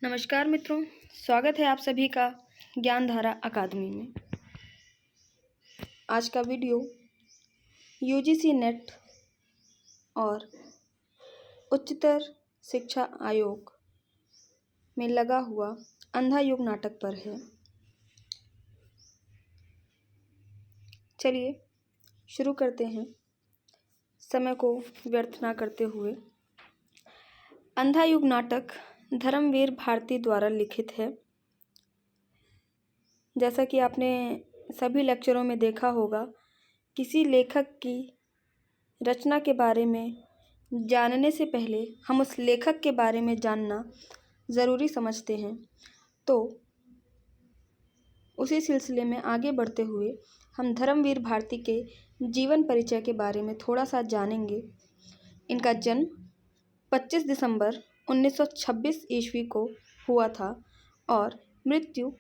नमस्कार मित्रों, स्वागत है आप सभी का ज्ञानधारा अकादमी में। आज का वीडियो यूजीसी नेट और उच्चतर शिक्षा आयोग में लगा हुआ अंधा युग नाटक पर है। चलिए शुरू करते हैं समय को व्यर्थ ना करते हुए। अंधा युग नाटक धर्मवीर भारती द्वारा लिखित है। जैसा कि आपने सभी लेक्चरों में देखा होगा, किसी लेखक की रचना के बारे में जानने से पहले हम उस लेखक के बारे में जानना ज़रूरी समझते हैं। तो उसी सिलसिले में आगे बढ़ते हुए हम धर्मवीर भारती के जीवन परिचय के बारे में थोड़ा सा जानेंगे। इनका जन्म 25 दिसंबर 1926 ईस्वी को हुआ था और मृत्यु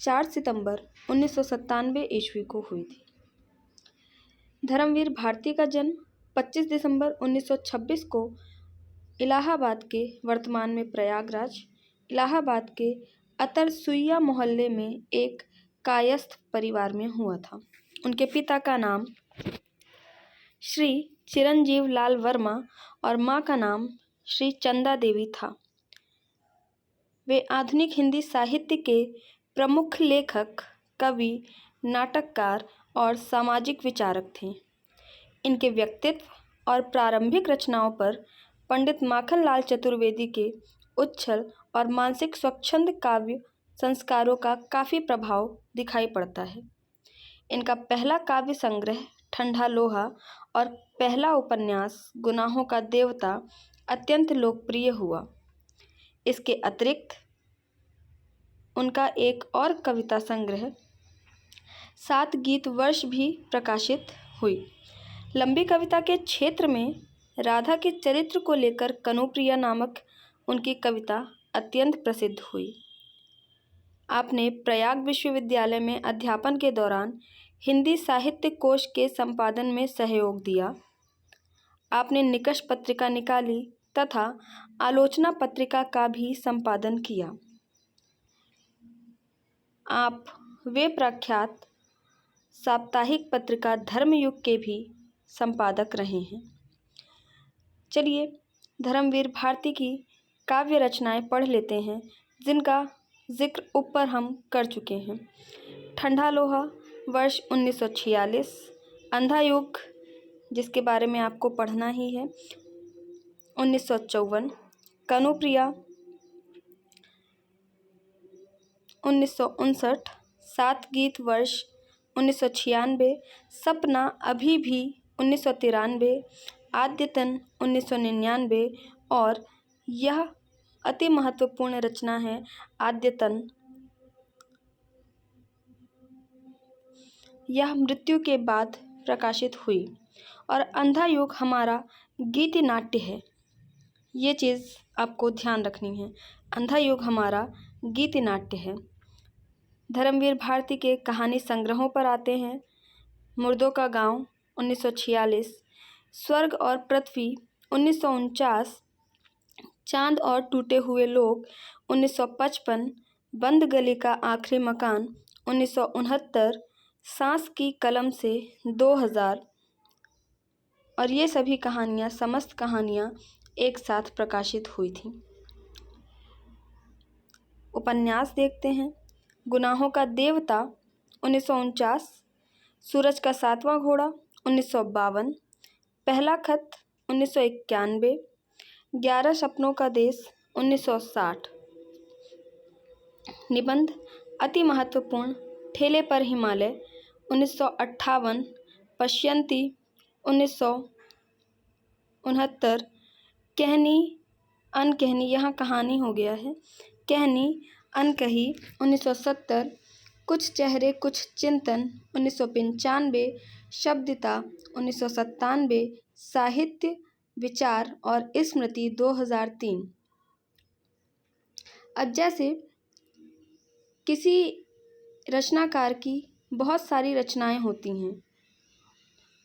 4 सितंबर 1997 ईस्वी को हुई थी। धर्मवीर भारती का जन्म 25 दिसंबर 1926 को इलाहाबाद के, वर्तमान में प्रयागराज, इलाहाबाद के अतरसुइया मोहल्ले में एक कायस्थ परिवार में हुआ था। उनके पिता का नाम श्री चिरंजीव लाल वर्मा और माँ का नाम श्री चंदा देवी था। वे आधुनिक हिंदी साहित्य के प्रमुख लेखक, कवि, नाटककार और सामाजिक विचारक थे। इनके व्यक्तित्व और प्रारंभिक रचनाओं पर पंडित माखनलाल चतुर्वेदी के उच्छल और मानसिक स्वच्छंद काव्य संस्कारों का काफ़ी प्रभाव दिखाई पड़ता है। इनका पहला काव्य संग्रह ठंडा लोहा और पहला उपन्यास गुनाहों का देवता अत्यंत लोकप्रिय हुआ। इसके अतिरिक्त उनका एक और कविता संग्रह 7 गीत वर्ष भी प्रकाशित हुई। लंबी कविता के क्षेत्र में राधा के चरित्र को लेकर कनुप्रिया नामक उनकी कविता अत्यंत प्रसिद्ध हुई। आपने प्रयाग विश्वविद्यालय में अध्यापन के दौरान हिंदी साहित्य कोश के संपादन में सहयोग दिया। आपने निकष पत्रिका निकाली तथा आलोचना पत्रिका का भी संपादन किया। आप वे प्रख्यात साप्ताहिक पत्रिका धर्मयुग के भी संपादक रहे हैं। चलिए धर्मवीर भारती की काव्य रचनाएं पढ़ लेते हैं, जिनका जिक्र ऊपर हम कर चुके हैं। ठंडा लोहा वर्ष 1946, अंधा युग जिसके बारे में आपको पढ़ना ही है 1954, कनुप्रिया 1959, 7 गीत वर्ष 1996, सपना अभी भी 1993, आद्यतन 1999 और यह अति महत्वपूर्ण रचना है आद्यतन। यह मृत्यु के बाद प्रकाशित हुई। और अंधा युग हमारा गीति नाट्य है। ये चीज़ आपको ध्यान रखनी है। अंधा युग हमारा गीति नाट्य है। धर्मवीर भारती के कहानी संग्रहों पर आते हैं। मुर्दों का गांव 1946, स्वर्ग और पृथ्वी 1949, चांद और टूटे हुए लोग 1955, बंद गली का आखिरी मकान 1969, सांस की कलम से 2000 और ये सभी कहानियाँ, समस्त कहानियाँ एक साथ प्रकाशित हुई थी। उपन्यास देखते हैं। गुनाहों का देवता 1949, सूरज का 7वां घोड़ा 1952, पहला खत 1991, 11 सपनों का देश 1960, निबंध अति महत्वपूर्ण ठेले पर हिमालय 1958, पश्यंती 1969, कहनी अनकहनी, यहाँ कहानी हो गया है, कहनी अनकही 1970, कुछ चेहरे कुछ चिंतन 1995, शब्दिता 1997, साहित्य विचार और स्मृति 2003। अब जैसे किसी रचनाकार की बहुत सारी रचनाएं होती हैं,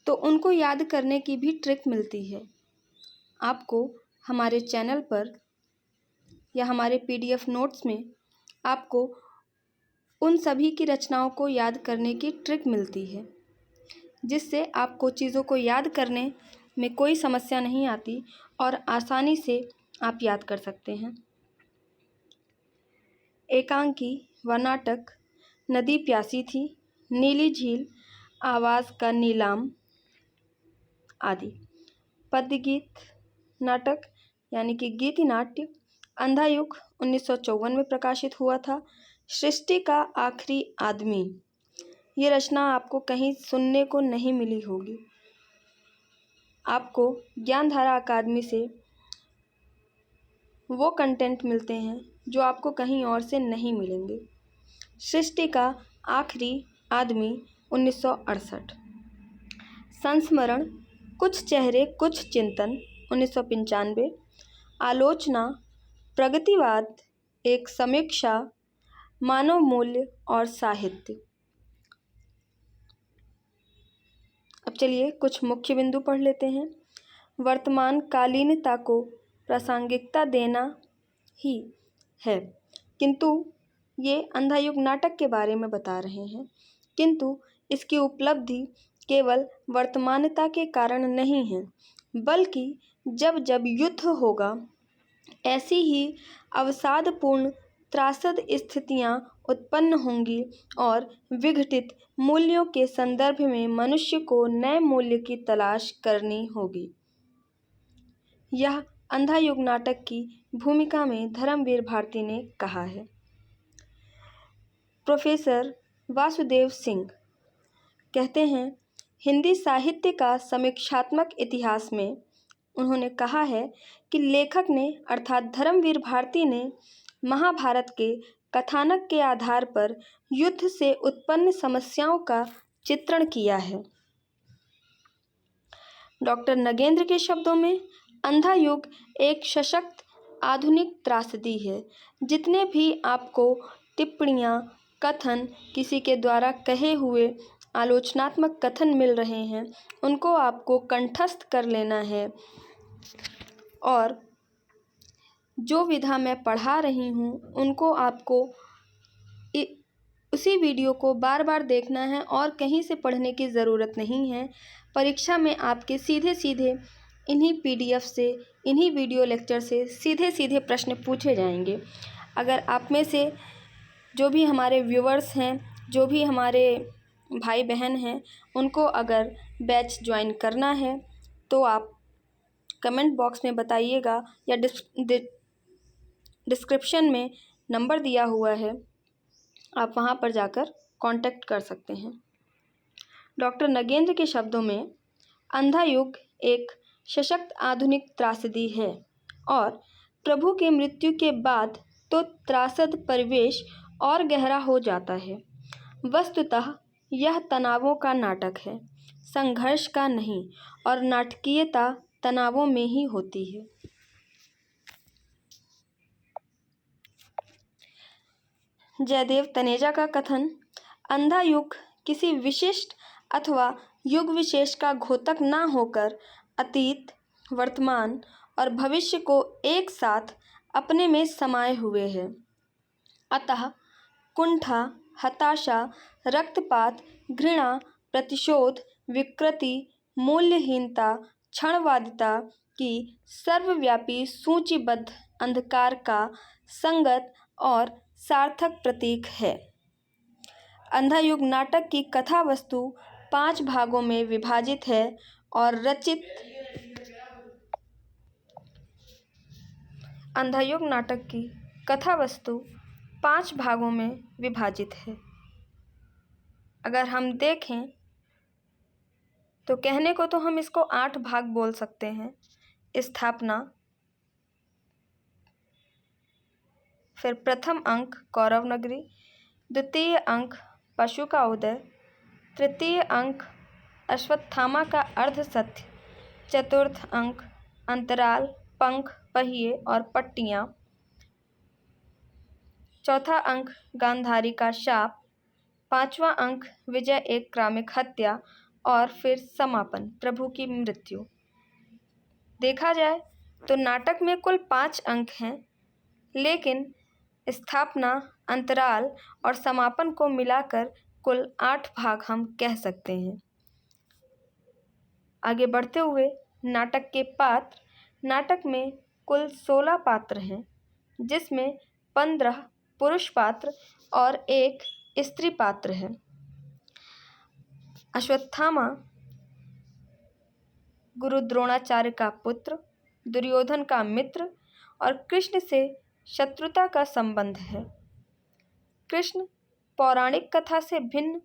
तो उनको याद करने की भी ट्रिक मिलती है। आपको हमारे चैनल पर या हमारे PDF नोट्स में आपको उन सभी की रचनाओं को याद करने की ट्रिक मिलती है, जिससे आपको चीज़ों को याद करने में कोई समस्या नहीं आती और आसानी से आप याद कर सकते हैं। एकांकी व नाटक नदी प्यासी थी, नीली झील, आवाज़ का नीलाम आदि। पद्यगीत नाटक यानी कि गीति नाट्य अंधा युग 1954 में प्रकाशित हुआ था। सृष्टि का आखिरी आदमी, ये रचना आपको कहीं सुनने को नहीं मिली होगी। आपको ज्ञानधारा अकादमी से वो कंटेंट मिलते हैं जो आपको कहीं और से नहीं मिलेंगे। सृष्टि का आखिरी आदमी 1968। संस्मरण कुछ चेहरे कुछ चिंतन 1995। आलोचना प्रगतिवाद एक समीक्षा मानव मूल्य और साहित्य। अब चलिए कुछ मुख्य बिंदु पढ़ लेते हैं। वर्तमान कालीनता को प्रासंगिकता देना ही है, किंतु ये अंधा युग नाटक के बारे में बता रहे हैं, किंतु इसकी उपलब्धि केवल वर्तमानता के कारण नहीं है, बल्कि जब जब युद्ध होगा ऐसी ही अवसादपूर्ण त्रासद स्थितियां उत्पन्न होंगी और विघटित मूल्यों के संदर्भ में मनुष्य को नए मूल्य की तलाश करनी होगी। यह अंधा युग नाटक की भूमिका में धर्मवीर भारती ने कहा है। प्रोफेसर वासुदेव सिंह कहते हैं, हिंदी साहित्य का समीक्षात्मक इतिहास में उन्होंने कहा है कि लेखक ने अर्थात धर्मवीर भारती ने महाभारत के कथानक के आधार पर युद्ध से उत्पन्न समस्याओं का चित्रण किया है। डॉक्टर नगेंद्र के शब्दों में अंधा युग एक सशक्त आधुनिक त्रासदी है। जितने भी आपको टिप्पणियाँ, कथन, किसी के द्वारा कहे हुए आलोचनात्मक कथन मिल रहे हैं, उनको आपको कंठस्थ कर लेना है और जो विधा मैं पढ़ा रही हूँ उनको आपको उसी वीडियो को बार बार देखना है और कहीं से पढ़ने की ज़रूरत नहीं है। परीक्षा में आपके सीधे सीधे इन्हीं PDF से, इन्हीं वीडियो लेक्चर से सीधे सीधे प्रश्न पूछे जाएंगे। अगर आप में से जो भी हमारे व्यूअर्स हैं, जो भी हमारे भाई बहन हैं, उनको अगर बैच ज्वाइन करना है तो आप कमेंट बॉक्स में बताइएगा या डिस्क्रिप्शन में नंबर दिया हुआ है, आप वहाँ पर जाकर कांटेक्ट कर सकते हैं। डॉक्टर नगेंद्र के शब्दों में अंधा युग एक सशक्त आधुनिक त्रासदी है और प्रभु के मृत्यु के बाद तो त्रासद परिवेश और गहरा हो जाता है। वस्तुतः यह तनावों का नाटक है, संघर्ष का नहीं, और नाटकीयता तनावों में ही होती है। जयदेव तनेजा का कथन, अंधा युग किसी विशिष्ट अथवा युग विशेष का घोतक न होकर अतीत, वर्तमान और भविष्य को एक साथ अपने में समाये हुए है। अतः कुंठा, हताशा, रक्तपात, घृणा, प्रतिशोध, विकृति, मूल्यहीनता, क्षणवादिता की सर्वव्यापी सूचीबद्ध अंधकार का संगत और सार्थक प्रतीक है। अंधा युग नाटक की कथा वस्तु 5 भागों में विभाजित है और अंधा युग नाटक की कथा वस्तु 5 भागों में विभाजित है। अगर हम देखें तो कहने को तो हम इसको 8 भाग बोल सकते हैं। स्थापना, फिर प्रथम अंक कौरव नगरी, द्वितीय अंक पशु का उदय, तृतीय अंक अश्वत्थामा का अर्ध सत्य, चतुर्थ अंक अंतराल, पंख, पहिए और पट्टियाँ, चौथा अंक गांधारी का शाप, 5वां अंक विजय एक क्रमिक हत्या और फिर समापन प्रभु की मृत्यु। देखा जाए तो नाटक में कुल 5 अंक हैं, लेकिन स्थापना, अंतराल और समापन को मिलाकर कुल 8 भाग हम कह सकते हैं। आगे बढ़ते हुए नाटक के पात्र। नाटक में कुल 16 पात्र हैं, जिसमें 15 पुरुष पात्र और 1 स्त्री पात्र है। अश्वत्थामा गुरु द्रोणाचार्य का पुत्र, दुर्योधन का मित्र और कृष्ण से शत्रुता का संबंध है। कृष्ण पौराणिक कथा से भिन्न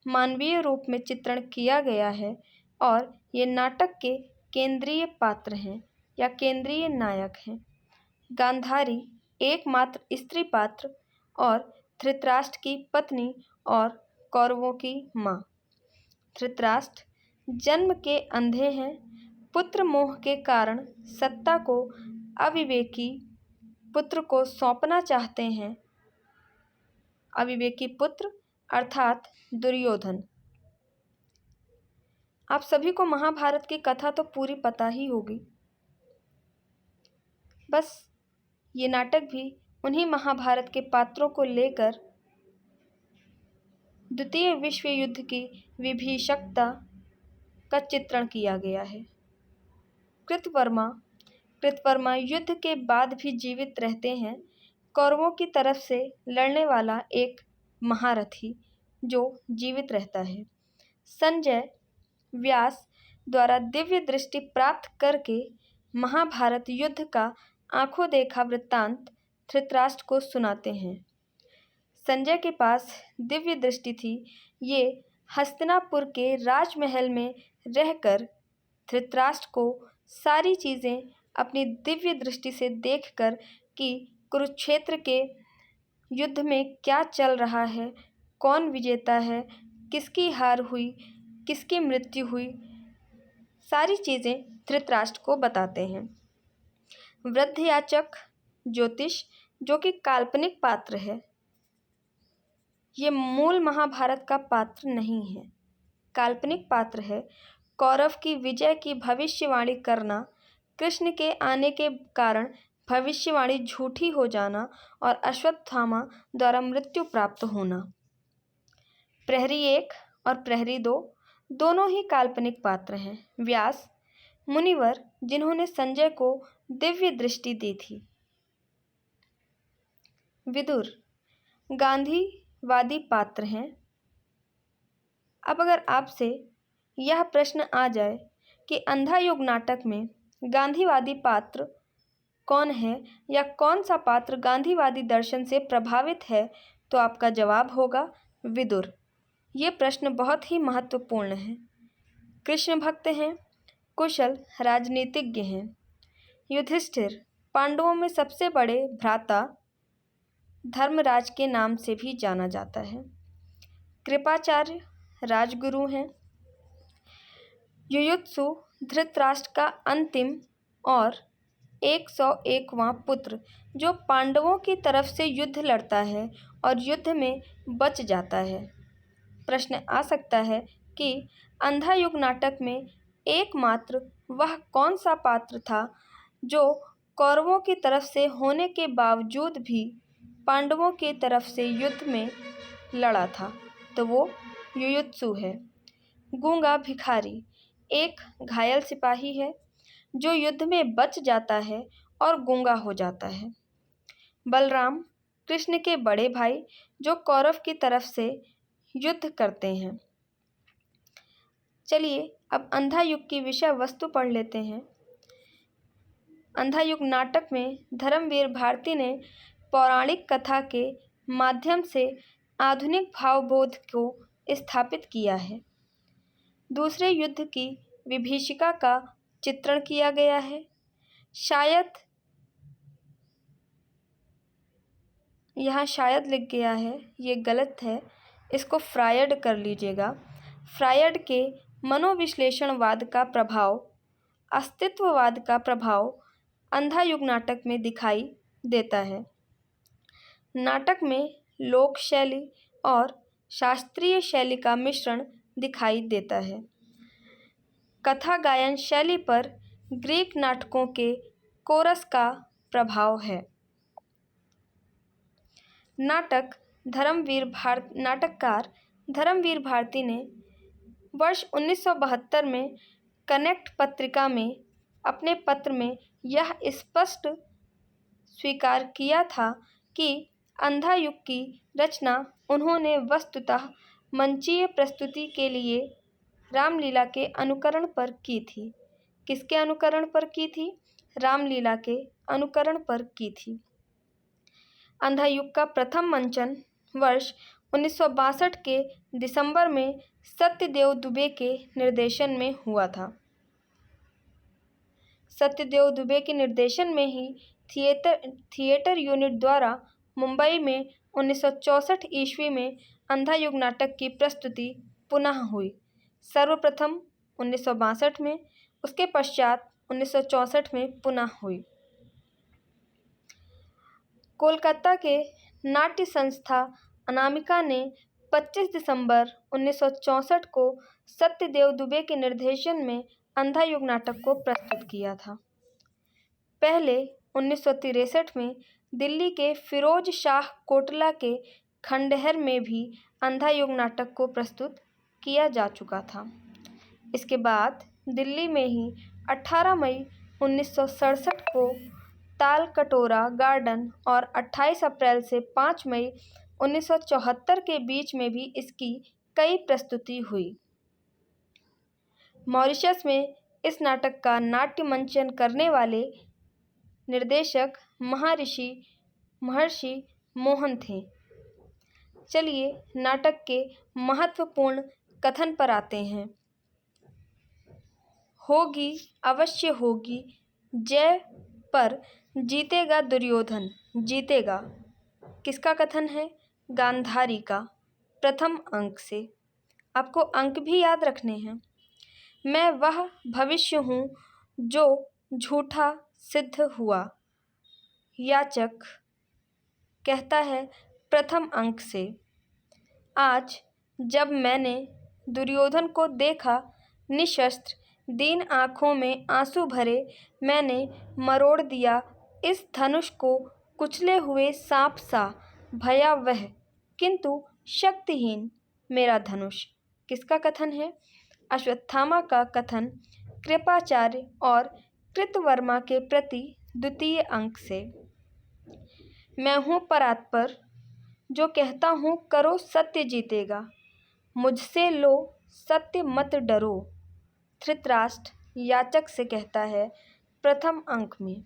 मानवीय रूप में चित्रण किया गया है और ये नाटक के केंद्रीय पात्र हैं या केंद्रीय नायक हैं। गांधारी एकमात्र स्त्री पात्र और धृतराष्ट्र की पत्नी और कौरवों की माँ। धृतराष्ट्र जन्म के अंधे हैं। पुत्र मोह के कारण सत्ता को अविवेकी पुत्र को सौंपना चाहते हैं। अविवेकी पुत्र अर्थात दुर्योधन। आप सभी को महाभारत की कथा तो पूरी पता ही होगी। बस ये नाटक भी उन्हीं महाभारत के पात्रों को लेकर द्वितीय विश्व युद्ध की विभीषकता का चित्रण किया गया है। कृतवर्मा युद्ध के बाद भी जीवित रहते हैं। कौरवों की तरफ से लड़ने वाला एक महारथी जो जीवित रहता है। संजय व्यास द्वारा दिव्य दृष्टि प्राप्त करके महाभारत युद्ध का आंखों देखा वृत्तांत धृतराष्ट्र को सुनाते हैं। संजय के पास दिव्य दृष्टि थी। ये हस्तिनापुर के राजमहल में रहकर धृतराष्ट्र को सारी चीज़ें अपनी दिव्य दृष्टि से देखकर कि कुरुक्षेत्र के युद्ध में क्या चल रहा है, कौन विजेता है, किसकी हार हुई, किसकी मृत्यु हुई, सारी चीज़ें धृतराष्ट्र को बताते हैं। वृद्ध याचक ज्योतिष जो कि काल्पनिक पात्र है, ये मूल महाभारत का पात्र नहीं है, काल्पनिक पात्र है। कौरव की विजय की भविष्यवाणी करना, कृष्ण के आने के कारण भविष्यवाणी झूठी हो जाना और अश्वत्थामा द्वारा मृत्यु प्राप्त होना। प्रहरी 1 और प्रहरी 2 दोनों ही काल्पनिक पात्र हैं। व्यास मुनिवर जिन्होंने संजय को दिव्य दृष्टि दी थी। विदुर गांधीवादी पात्र हैं। अब अगर आपसे यह प्रश्न आ जाए कि अंधा युग नाटक में गांधीवादी पात्र कौन है या कौन सा पात्र गांधीवादी दर्शन से प्रभावित है, तो आपका जवाब होगा विदुर। ये प्रश्न बहुत ही महत्वपूर्ण है। कृष्ण भक्त हैं, कुशल राजनीतिज्ञ हैं। युधिष्ठिर पांडवों में सबसे बड़े भ्राता धर्मराज के नाम से भी जाना जाता है। कृपाचार्य राजगुरु हैं। युयुत्सु धृतराष्ट्र का अंतिम और 101वां पुत्र जो पांडवों की तरफ से युद्ध लड़ता है और युद्ध में बच जाता है। प्रश्न आ सकता है कि अंधा युग नाटक में एकमात्र वह कौन सा पात्र था जो कौरवों की तरफ से होने के बावजूद भी पांडवों की तरफ से युद्ध में लड़ा था, तो वो युयुत्सु है। गूंगा भिखारी एक घायल सिपाही है जो युद्ध में बच जाता है और गूंगा हो जाता है। बलराम कृष्ण के बड़े भाई जो कौरव की तरफ से युद्ध करते हैं। चलिए अब अंधा युग की विषय वस्तु पढ़ लेते हैं। अंधा युग नाटक में धर्मवीर भारती ने पौराणिक कथा के माध्यम से आधुनिक भावबोध को स्थापित किया है। दूसरे युद्ध की विभीषिका का चित्रण किया गया है। शायद यहाँ शायद लिख गया है, ये गलत है, इसको फ्रायड कर लीजिएगा। फ्रायड के मनोविश्लेषणवाद का प्रभाव, अस्तित्ववाद का प्रभाव अंधा युग नाटक में दिखाई देता है। नाटक में लोक शैली और शास्त्रीय शैली का मिश्रण दिखाई देता है। कथा गायन शैली पर ग्रीक नाटकों के कोरस का प्रभाव है। नाटककार धर्मवीर भारती ने वर्ष 1972 में कनेक्ट पत्रिका में अपने पत्र में यह स्पष्ट स्वीकार किया था कि अंधा युग की रचना उन्होंने वस्तुतः मंचीय प्रस्तुति के लिए रामलीला के अनुकरण पर की थी। किसके अनुकरण पर की थी? रामलीला के अनुकरण पर की थी। अंधा युग का प्रथम मंचन वर्ष 1962 के दिसंबर में सत्यदेव दुबे के निर्देशन में हुआ था। सत्यदेव दुबे के निर्देशन में ही थिएटर यूनिट द्वारा मुंबई में 1964 ईस्वी में अंधा युग नाटक की प्रस्तुति पुनः हुई। सर्वप्रथम 1962 में, उसके पश्चात 1964 में पुनः हुई। कोलकाता के नाट्य संस्था अनामिका ने 25 दिसंबर 1964 को सत्यदेव दुबे के निर्देशन में अंधा युग नाटक को प्रस्तुत किया था। पहले 1963 में दिल्ली के फिरोज शाह कोटला के खंडहर में भी अंधा युग नाटक को प्रस्तुत किया जा चुका था। इसके बाद दिल्ली में ही 18 मई 1967 को ताल कटोरा गार्डन और 28 अप्रैल से 5 मई 1974 के बीच में भी इसकी कई प्रस्तुति हुई। मॉरिशस में इस नाटक का नाट्य मंचन करने वाले निर्देशक महर्षि मोहन थे। चलिए नाटक के महत्वपूर्ण कथन पर आते हैं। होगी, अवश्य होगी जय, पर जीतेगा दुर्योधन, जीतेगा। किसका कथन है? गांधारी का प्रथम अंक से। आपको अंक भी याद रखने हैं। मैं वह भविष्य हूँ जो झूठा सिद्ध हुआ, याचक कहता है प्रथम अंक से। आज जब मैंने दुर्योधन को देखा निशस्त्र, दीन आँखों में आंसू भरे, मैंने मरोड़ दिया इस धनुष को कुचले हुए सांप सा, भयावह किंतु शक्तिहीन मेरा धनुष। किसका कथन है? अश्वत्थामा का कथन कृपाचार्य और कृतवर्मा के प्रति द्वितीय अंक से। मैं हूँ परात्पर, जो कहता हूँ करो सत्य जीतेगा, मुझसे लो सत्य मत डरो। धृतराष्ट्र याचक से कहता है प्रथम अंक में।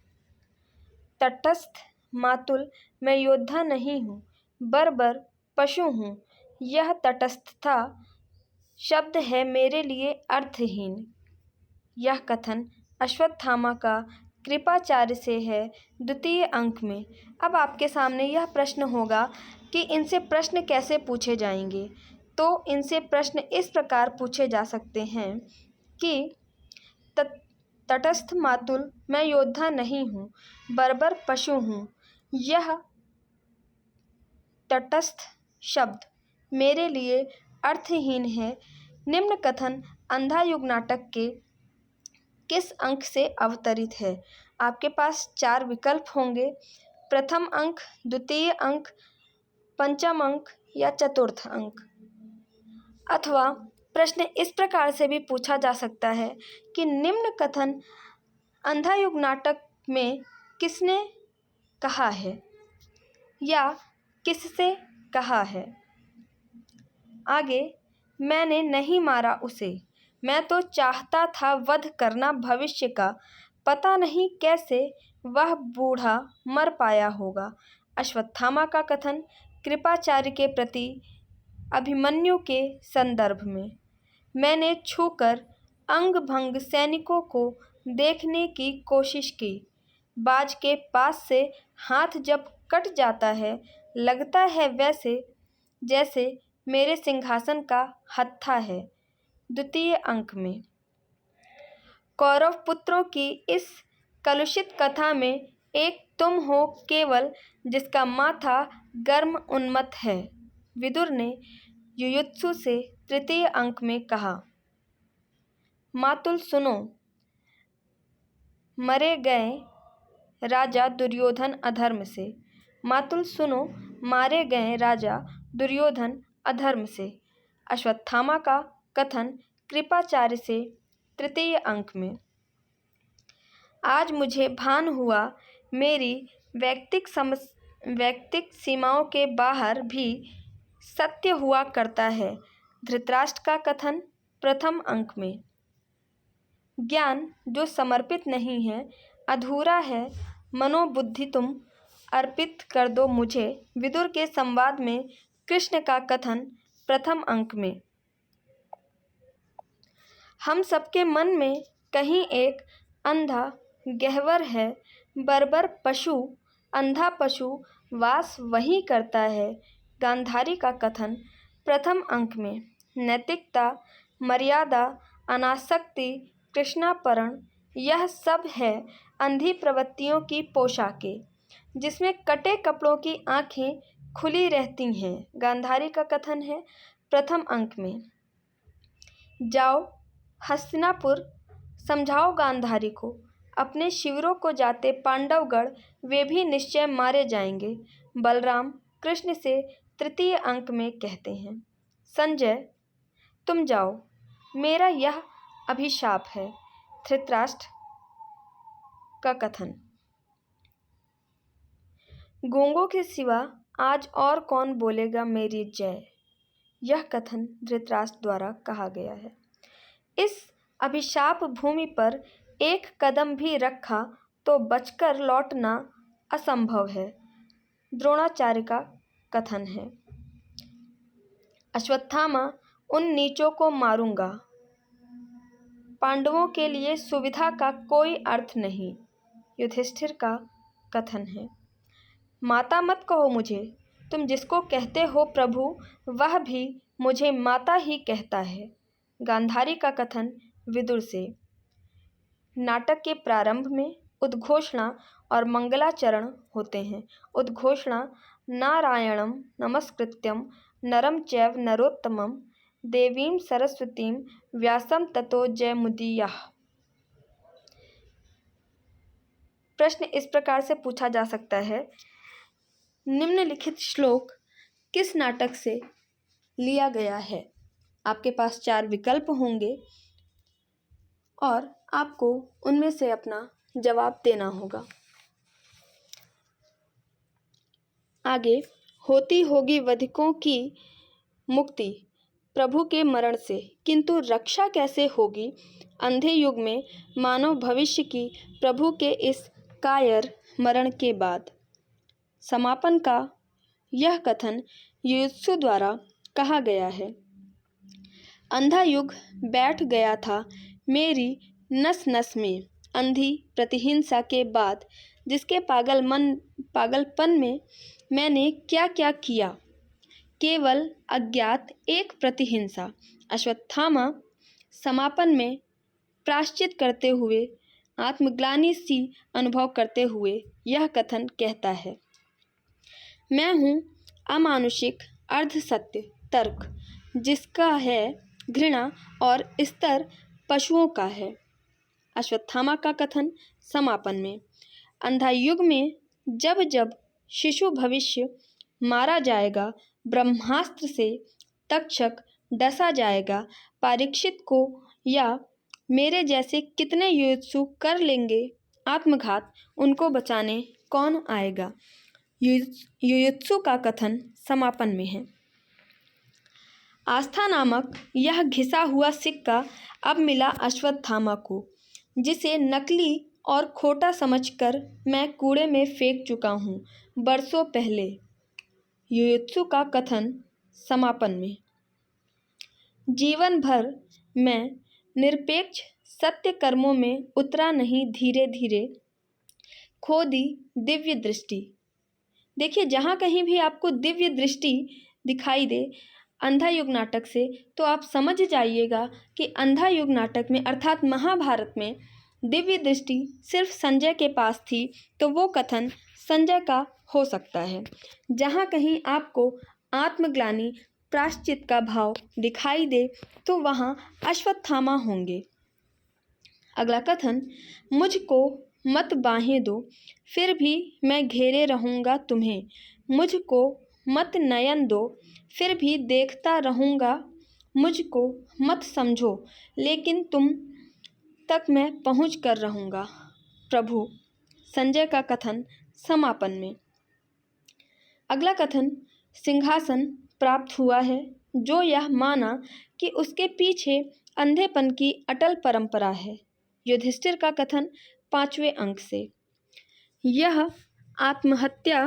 तटस्थ मातुल, मैं योद्धा नहीं हूँ, बर्बर पशु हूँ। यह तटस्थता शब्द है मेरे लिए अर्थहीन। यह कथन अश्वत्थामा का कृपाचार्य से है द्वितीय अंक में। अब आपके सामने यह प्रश्न होगा कि इनसे प्रश्न कैसे पूछे जाएंगे। तो इनसे प्रश्न इस प्रकार पूछे जा सकते हैं कि तटस्थ मातुल, मैं योद्धा नहीं हूँ, बर्बर पशु हूँ। यह तटस्थ शब्द मेरे लिए अर्थहीन है। निम्न कथन अंधा युग नाटक के किस अंक से अवतरित है? आपके पास 4 विकल्प होंगे। प्रथम अंक, द्वितीय अंक, पंचम अंक या चतुर्थ अंक। अथवा प्रश्न इस प्रकार से भी पूछा जा सकता है कि निम्न कथन अंधा युग नाटक में किसने कहा है या किससे कहा है? आगे, मैंने नहीं मारा उसे, मैं तो चाहता था वध करना भविष्य का, पता नहीं कैसे वह बूढ़ा मर पाया होगा। अश्वत्थामा का कथन कृपाचार्य के प्रति अभिमन्यु के संदर्भ में। मैंने छूकर अंग भंग सैनिकों को देखने की कोशिश की। बाज के पास से हाथ जब कट जाता है, लगता है वैसे जैसे मेरे सिंहासन का हत्था है। द्वितीय अंक में। कौरव पुत्रों की इस कलुषित कथा में एक तुम हो केवल, जिसका माथा गर्म उन्मत्त है। विदुर ने युयुत्सु से तृतीय अंक में कहा। मातुल सुनो, मरे गए राजा दुर्योधन अधर्म से। मातुल सुनो, मारे गए राजा दुर्योधन अधर्म से। अश्वत्थामा का कथन कृपाचार्य से, तृतीय अंक में। आज मुझे भान हुआ, मेरी वैयक्तिक सीमाओं के बाहर भी सत्य हुआ करता है। धृतराष्ट्र का कथन प्रथम अंक में। ज्ञान जो समर्पित नहीं है, अधूरा है, मनोबुद्धि तुम अर्पित कर दो मुझे। विदुर के संवाद में कृष्ण का कथन प्रथम अंक में। हम सबके मन में कहीं एक अंधा गह्वर है, बर्बर पशु, अंधा पशु वास वही करता है। गांधारी का कथन प्रथम अंक में। नैतिकता, मर्यादा, अनासक्ति, कृष्णापरण, यह सब है अंधी प्रवृत्तियों की पोशाकें, जिसमें कटे कपड़ों की आंखें खुली रहती हैं। गांधारी का कथन है प्रथम अंक में। जाओ हस्तिनापुर, समझाओ गांधारी को, अपने शिविरों को जाते पांडवगढ़, वे भी निश्चय मारे जाएंगे। बलराम कृष्ण से तृतीय अंक में कहते हैं। संजय, तुम जाओ, मेरा यह अभिशाप है। धृतराष्ट्र का कथन। गूंगों के सिवा आज और कौन बोलेगा मेरी जय, यह कथन धृतराष्ट्र द्वारा कहा गया है। इस अभिशाप भूमि पर एक कदम भी रखा तो बचकर लौटना असंभव है। द्रोणाचार्य का कथन है। अश्वत्थामा, उन नीचों को मारूंगा, पांडवों के लिए सुविधा का कोई अर्थ नहीं। युधिष्ठिर का कथन है। माता मत कहो मुझे, तुम जिसको कहते हो प्रभु, वह भी मुझे माता ही कहता है। गांधारी का कथन विदुर से। नाटक के प्रारंभ में उद्घोषणा और मंगलाचरण होते हैं। उद्घोषणा नारायणं नमस्कृत्यं नरं चैव नरोत्तमं देवीं सरस्वतीं व्यासं ततो जयमुदीरयः। प्रश्न इस प्रकार से पूछा जा सकता है, निम्नलिखित श्लोक किस नाटक से लिया गया है? आपके पास 4 विकल्प होंगे और आपको उनमें से अपना जवाब देना होगा। आगे, होती होगी वधिकों की मुक्ति प्रभु के मरण से, किंतु रक्षा कैसे होगी अंधे युग में मानव भविष्य की प्रभु के इस कायर मरण के बाद। समापन का यह कथन युयुत्सु द्वारा कहा गया है। अंधा युग बैठ गया था मेरी नस नस में, अंधी प्रतिहिंसा के बाद, जिसके पागलपन में मैंने क्या क्या किया, केवल अज्ञात एक प्रतिहिंसा। अश्वत्थामा समापन में प्रायश्चित करते हुए, आत्मग्लानि सी अनुभव करते हुए यह कथन कहता है। मैं हूँ अमानुषिक अर्धसत्य तर्क, जिसका है घृणा और स्तर पशुओं का है। अश्वत्थामा का कथन समापन में। अंधा युग में जब जब शिशु भविष्य मारा जाएगा, ब्रह्मास्त्र से तक्षक डसा जाएगा, परीक्षित को या मेरे जैसे कितने युयुत्सु कर लेंगे आत्मघात, उनको बचाने कौन आएगा। युयुत्सु का कथन समापन में है। आस्था नामक यह घिसा हुआ सिक्का अब मिला अश्वत्थामा को, जिसे नकली और खोटा समझकर मैं कूड़े में फेंक चुका हूँ बरसों पहले। युयुत्सु का कथन समापन में। जीवन भर मैं निरपेक्ष सत्य कर्मों में उतरा नहीं, धीरे धीरे खो दी दिव्य दृष्टि। देखिए, जहाँ कहीं भी आपको दिव्य दृष्टि दिखाई दे अंधा युग नाटक से, तो आप समझ जाइएगा कि अंधा युग नाटक में अर्थात महाभारत में दिव्य दृष्टि सिर्फ संजय के पास थी, तो वो कथन संजय का हो सकता है। जहाँ कहीं आपको आत्मग्लानि प्रायश्चित का भाव दिखाई दे, तो वहाँ अश्वत्थामा होंगे। अगला कथन, मुझको मत बाहें दो, फिर भी मैं घेरे रहूँगा तुम्हें, मुझको मत नयन दो, फिर भी देखता रहूँगा। मुझको मत समझो, लेकिन तुम तक मैं पहुँच कर रहूँगा। प्रभु। संजय का कथन समापन में। अगला कथन सिंहासन प्राप्त हुआ है, जो यह माना कि उसके पीछे अंधेपन की अटल परंपरा है। युधिष्ठिर का कथन 5वें अंक से। यह आत्महत्या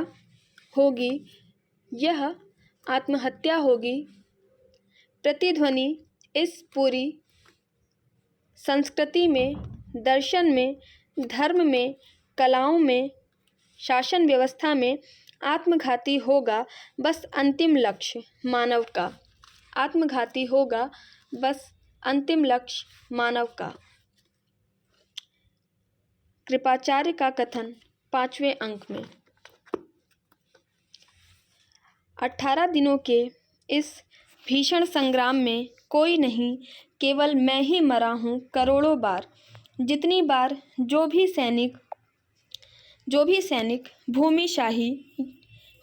होगी, यह आत्महत्या होगी। प्रतिध्वनि इस पूरी संस्कृति में, दर्शन में, धर्म में, कलाओं में, शासन व्यवस्था में आत्मघाती होगा बस अंतिम लक्ष्य मानव का। आत्मघाती होगा बस अंतिम लक्ष्य मानव का। कृपाचार्य का कथन 5वें अंक में। 18 दिनों के इस भीषण संग्राम में कोई नहीं, केवल मैं ही मरा हूँ करोड़ों बार। जितनी बार जो भी सैनिक भूमिशाही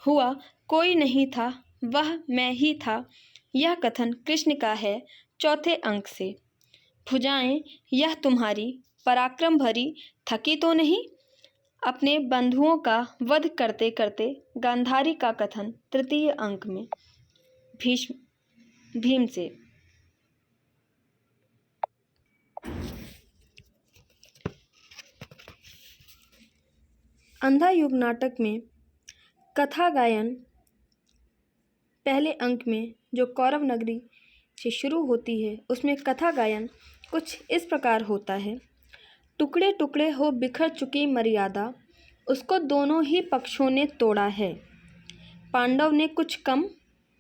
हुआ, कोई नहीं था, वह मैं ही था। यह कथन कृष्ण का है 4थे अंक से। भुजाएं यह तुम्हारी पराक्रम भरी थकी तो नहीं? अपने बंधुओं का वध करते करते। गांधारी का कथन 3 अंक में। भीम से। अंधा युग नाटक में कथा गायन पहले अंक में जो कौरव नगरी से शुरू होती है, उसमें कथा गायन कुछ इस प्रकार होता है। टुकड़े टुकड़े हो बिखर चुकी मर्यादा, उसको दोनों ही पक्षों ने तोड़ा है। पांडव ने कुछ कम,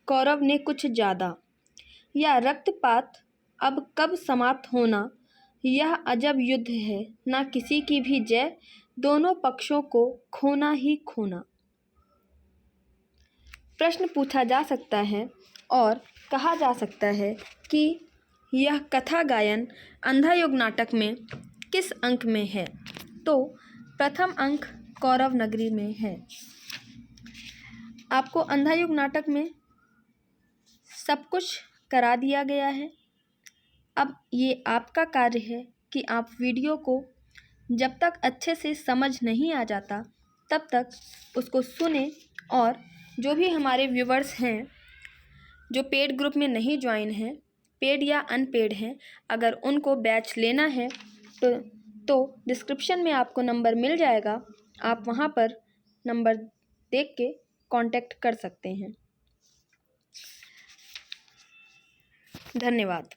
कौरव ने कुछ ज़्यादा। यह रक्तपात अब कब समाप्त होना? यह अजब युद्ध है, ना किसी की भी जय, दोनों पक्षों को खोना ही खोना। प्रश्न पूछा जा सकता है और कहा जा सकता है कि यह कथा गायन अंधा युग नाटक में किस अंक में है? तो प्रथम अंक कौरव नगरी में है। आपको अंधा युग नाटक में सब कुछ करा दिया गया है। अब ये आपका कार्य है कि आप वीडियो को जब तक अच्छे से समझ नहीं आ जाता तब तक उसको सुने, और जो भी हमारे व्यूवर्स हैं जो पेड ग्रुप में नहीं ज्वाइन हैं, पेड या अनपेड हैं, अगर उनको बैच लेना है तो डिस्क्रिप्शन में आपको नंबर मिल जाएगा। आप वहाँ पर नंबर देख के कांटेक्ट कर सकते हैं। धन्यवाद।